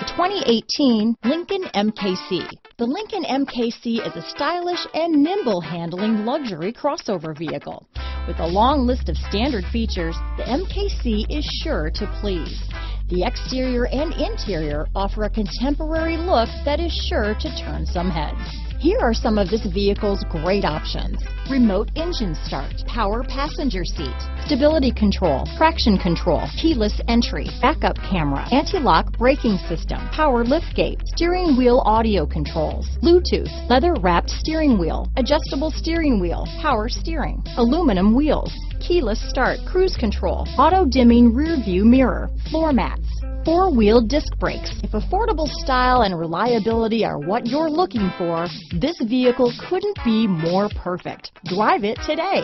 The 2018 Lincoln MKC. The Lincoln MKC is a stylish and nimble handling luxury crossover vehicle. With a long list of standard features, the MKC is sure to please. The exterior and interior offer a contemporary look that is sure to turn some heads. Here are some of this vehicle's great options: remote engine start, power passenger seat, stability control, traction control, keyless entry, backup camera, anti-lock braking system, power liftgate, steering wheel audio controls, Bluetooth, leather-wrapped steering wheel, adjustable steering wheel, power steering, aluminum wheels, keyless start, cruise control, auto-dimming rear view mirror, floor mats, four-wheel disc brakes. If affordable style and reliability are what you're looking for, this vehicle couldn't be more perfect. Drive it today.